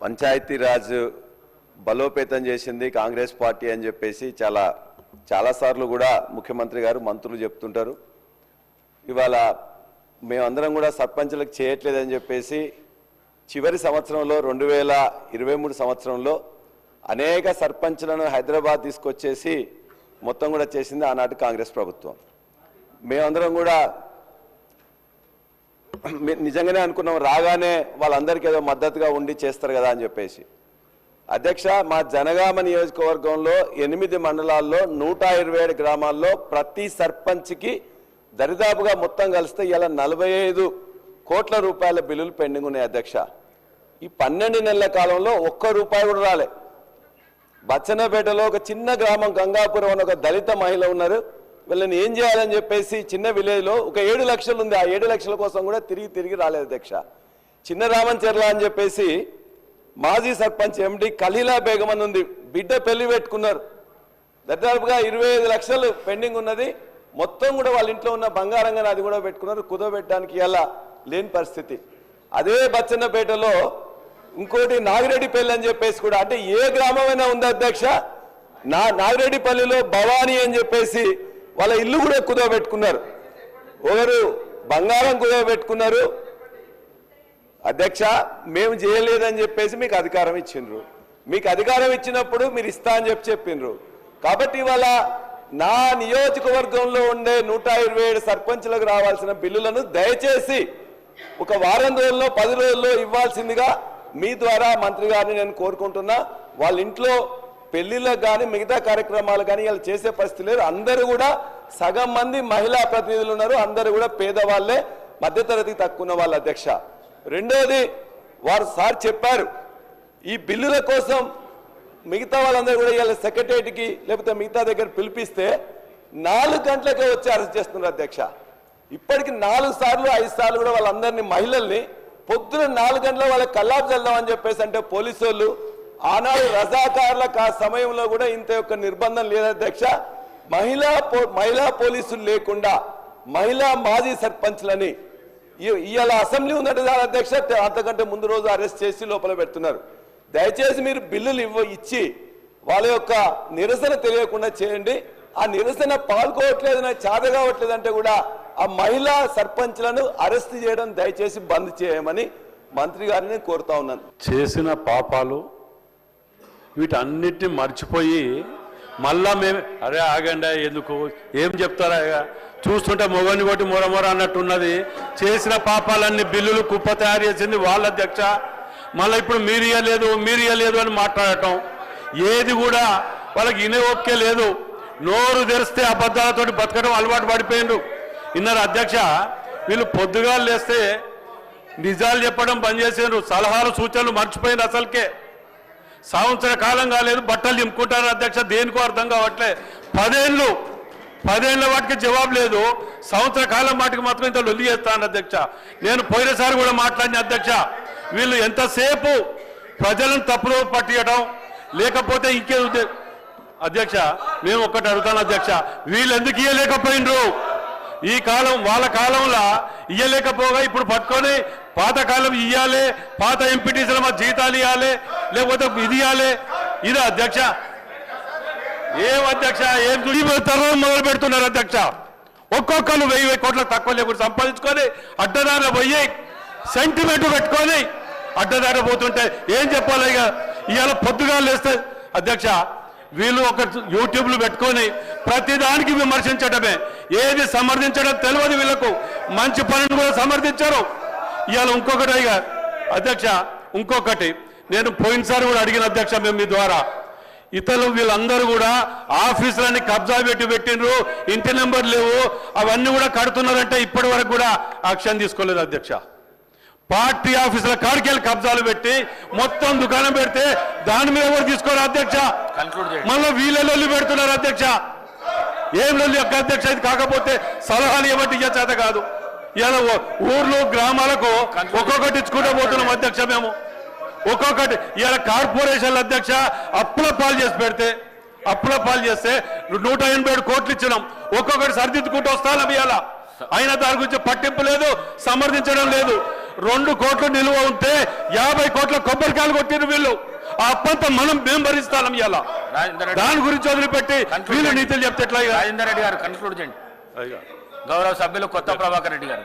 పంచాయతీరాజ్ బలోపేతం చేసింది కాంగ్రెస్ పార్టీ అని చెప్పేసి చాలా సార్లు కూడా ముఖ్యమంత్రి గారు మంత్రులు చెప్తుంటారు. ఇవాళ మేమందరం కూడా సర్పంచులకు చేయట్లేదని చెప్పేసి చివరి సంవత్సరంలో 2023 సంవత్సరంలో అనేక సర్పంచులను హైదరాబాద్ తీసుకొచ్చేసి మొత్తం కూడా చేసింది ఆనాటి కాంగ్రెస్ ప్రభుత్వం. మేమందరం కూడా నిజంగానే అనుకున్నాం, రాగానే వాళ్ళందరికీ ఏదో మద్దతుగా ఉండి చేస్తారు కదా అని చెప్పేసి. అధ్యక్ష, మా జనగామ నియోజకవర్గంలో 8 మండలాల్లో 127 గ్రామాల్లో ప్రతి సర్పంచ్కి దరిదాపుగా మొత్తం కలిస్తే ఇలా 45 కోట్ల రూపాయల బిల్లులు పెండింగ్ ఉన్నాయి. అధ్యక్ష, ఈ 12 నెలల కాలంలో ఒక్క రూపాయి కూడా రాలే. బచ్చన్నపేటలో ఒక చిన్న గ్రామం గంగాపురం అని ఒక దళిత మహిళ ఉన్నారు, వీళ్ళని ఏం చేయాలని చెప్పేసి చిన్న విలేజ్లో ఒక 7 లక్షలు ఉంది, ఆ 7 లక్షల కోసం కూడా తిరిగి రాలేదు. అధ్యక్ష, చిన్న రామంచెర్ల అని చెప్పేసి మాజీ సర్పంచ్ ఎండి ఖలీలా బేగం అని ఉంది, బిడ్డ పెళ్లి పెట్టుకున్నారు, దాదాపుగా 25 లక్షలు పెండింగ్ ఉన్నది. మొత్తం కూడా వాళ్ళ ఇంట్లో ఉన్న బంగారంగా అది కూడా పెట్టుకున్నారు, కుదవబెట్టడానికి ఇలా లేని పరిస్థితి. అదే బచ్చన్నపేటలో ఇంకోటి నాగిరెడ్డిపల్లి అని చెప్పేసి కూడా, అంటే ఏ గ్రామమైనా ఉంది అధ్యక్ష, నాగిరెడ్డిపల్లిలో భవానీ అని చెప్పేసి వాళ్ళ ఇల్లు కూడా కుదవబెట్టుకున్నారు, ఒకరు బంగారం కుదవబెట్టుకున్నారు. అధ్యక్ష, మేము చేయలేదని చెప్పేసి మీకు అధికారం ఇచ్చిండ్రు, మీకు అధికారం ఇచ్చినప్పుడు మీరు ఇస్తా అని చెప్పిండ్రు. కాబట్టి ఇవాళ నా నియోజకవర్గంలో ఉండే 127 సర్పంచులకు రావాల్సిన బిల్లులను దయచేసి ఒక వారం రోజుల్లో 10 రోజుల్లో ఇవ్వాల్సిందిగా మీ ద్వారా మంత్రి గారిని నేను కోరుకుంటున్నా. వాళ్ళ ఇంట్లో పెళ్లిళ్ళకు కానీ మిగతా కార్యక్రమాలు కానీ వాళ్ళు చేసే పరిస్థితి లేదు. అందరూ కూడా సగం మంది మహిళా ప్రతినిధులు ఉన్నారు, అందరూ కూడా పేదవాళ్లే, మధ్యతరగతి తక్కువ ఉన్న వాళ్ళు. అధ్యక్ష, రెండోది వారు సార్ చెప్పారు, ఈ బిల్లుల కోసం మిగతా వాళ్ళందరూ కూడా ఇవాళ సెక్రటరీకి లేకపోతే మిగతా దగ్గర పిలిపిస్తే 4 గంటలకే వచ్చి అరెస్ట్ చేస్తున్నారు. అధ్యక్ష, ఇప్పటికి 4 సార్లు 5 సార్లు కూడా వాళ్ళందరినీ మహిళల్ని పొద్దున 4 గంటల వాళ్ళకి కల్లాపు చల్దామని చెప్పేసి అంటే పోలీసు వాళ్ళు ఆనాడు రజాకారులకు ఆ సమయంలో కూడా ఇంత యొక్క నిర్బంధం లేదు. అధ్యక్ష, మహిళా పోలీసులు లేకుండా మహిళా మాజీ సర్పంచ్లని ఇవాళ అసెంబ్లీ ఉన్నట్టు అధ్యక్ష, అంతకంటే ముందు రోజు అరెస్ట్ చేసి లోపల పెడుతున్నారు. దయచేసి మీరు బిల్లులు ఇచ్చి వాళ్ళ యొక్క నిరసన తెలియకుండా చేయండి. ఆ నిరసన పాల్గొవట్లేదు, చేత కావట్లేదు అంటే కూడా ఆ మహిళా సర్పంచ్లను అరెస్ట్ చేయడం దయచేసి బంద్ చేయమని మంత్రి గారిని కోరుతా ఉన్నాను. చేసిన పాపాలు వీటన్నిటిని మర్చిపోయి మళ్ళా మేము అరే ఆగండి, ఎందుకు ఏం చెప్తారా, చూస్తుంటే మొగని కొట్టి మొరమొర అన్నట్టున్నది. చేసిన పాపాలన్నీ బిల్లులు కుప్ప తయారు చేసింది వాళ్ళ అధ్యక్ష. మళ్ళీ ఇప్పుడు మీరు ఇయ్యలేదు అని మాట్లాడటం, ఏది కూడా వాళ్ళకి ఇనే ఓకే లేదు. నోరు తెరిస్తే అబద్ధాలతోటి బతకడం అలవాటు పడిపోయిండ్రు. ఇన్నారు అధ్యక్ష, వీళ్ళు పొద్దుగా లేస్తే నిజాలు చెప్పడం బంద్ చేసిండ్రు, సలహాలు సూచనలు మర్చిపోయింది. అసలుకే సంవత్సర కాలం కాలేదు, బట్టలు చింపుకుంటారు అధ్యక్ష, దేనికో అర్థం కావట్లే. 10 ఏళ్ళ వాటికి జవాబు లేదు, సంవత్సర కాలం వాటికి మాత్రం ఇంత లొల్లి చేస్తాను అధ్యక్ష. నేను పోయినసారి కూడా మాట్లాడిన అధ్యక్ష, వీళ్ళు ఎంతసేపు ప్రజలను తప్పులో పట్టియడం లేకపోతే ఇంకే అధ్యక్ష. మేము ఒక్కటి అడుగుతాను అధ్యక్ష, వీళ్ళు ఎందుకు ఇయ్యలేకపోయినరు? ఈ కాలం వాళ్ళ కాలంలో ఇయ్యలేకపోగా ఇప్పుడు పట్టుకొని పాతకాలం ఇయ్యాలి, పాత ఎంపీటీసీల మా జీతాలు ఇవ్వాలి, లేకపోతే ఇది ఇవ్వాలి. ఇదే అధ్యక్ష. ఏం అధ్యక్ష, ఏం తరం మొదలు పెడుతున్నారు అధ్యక్ష. ఒక్కొక్కరు 1000 కోట్ల తక్కువ లేకుండా సంపాదించుకొని అడ్డదారిలో పోయి సెంటిమెంట్ పెట్టుకొని అడ్డదారి పోతుంటే ఏం చెప్పాలి? ఇక ఇవాళ పొద్దుగా లేస్తే అధ్యక్ష, వీళ్ళు ఒక యూట్యూబ్లు పెట్టుకొని ప్రతిదానికి విమర్శించడమే, ఏది సమర్థించడం తెలియదు వీళ్ళకు. మంచి పనులు కూడా సమర్థించారు. ఇవాళ ఇంకొకటి ఇక అధ్యక్ష, ఇంకొకటి నేను పోయినసారి కూడా అడిగిన అధ్యక్ష, మేము మీ ద్వారా ఇతరులు వీళ్ళందరూ కూడా ఆఫీసులన్నీ కబ్జా పెట్టిండ్రు, ఇంటి నెంబర్ లేవు, అవన్నీ కూడా కడుతున్నారంటే ఇప్పటి వరకు కూడా యాక్షన్ తీసుకోలేదు అధ్యక్ష. పార్టీ ఆఫీసుల కాడికెళ్ళి కబ్జాలు పెట్టి మొత్తం దుకాణం పెడితే దాని మీద కూడా తీసుకోరు అధ్యక్ష. మళ్ళీ వీళ్ళ లొల్లి పెడుతున్నారు అధ్యక్ష. ఏం లొల్లి యొక్క అధ్యక్ష? ఇది కాకపోతే సలహాలు ఇవ్వటి చేత కాదు. ఇలా ఊర్లు గ్రామాలకు ఒక్కొక్కటి ఇచ్చుకుంటూ పోతున్నాం అధ్యక్ష. మేము ఒక్కొక్కటి ఇలా కార్పొరేషన్ల అధ్యక్ష అప్పుల పాలు చేసి పెడితే అప్పుల పాలు చేస్తే 187 కోట్లు ఇచ్చినాం, ఒక్కొక్కటి సరిదిద్దుకుంటూ వస్తాను ఇవాళ. అయినా దాని గురించి పట్టింపు లేదు, సమర్థించడం లేదు. 2 కోట్లు నిలువ ఉంటే 50 కోట్ల కొబ్బరికాయలు కొట్టిరు వీళ్ళు. ఆ అప్పంతా మేము భరిస్తాం ఇలా. దాని గురించి వదిలిపెట్టి వీళ్ళు నీతులు చెప్తే ఎట్లా? రాజేందర్ రెడ్డి గారు కన్క్లూడ్ చేయండి. గౌరవ సభ్యులు కొత్త ప్రభాకర్ రెడ్డి గారు.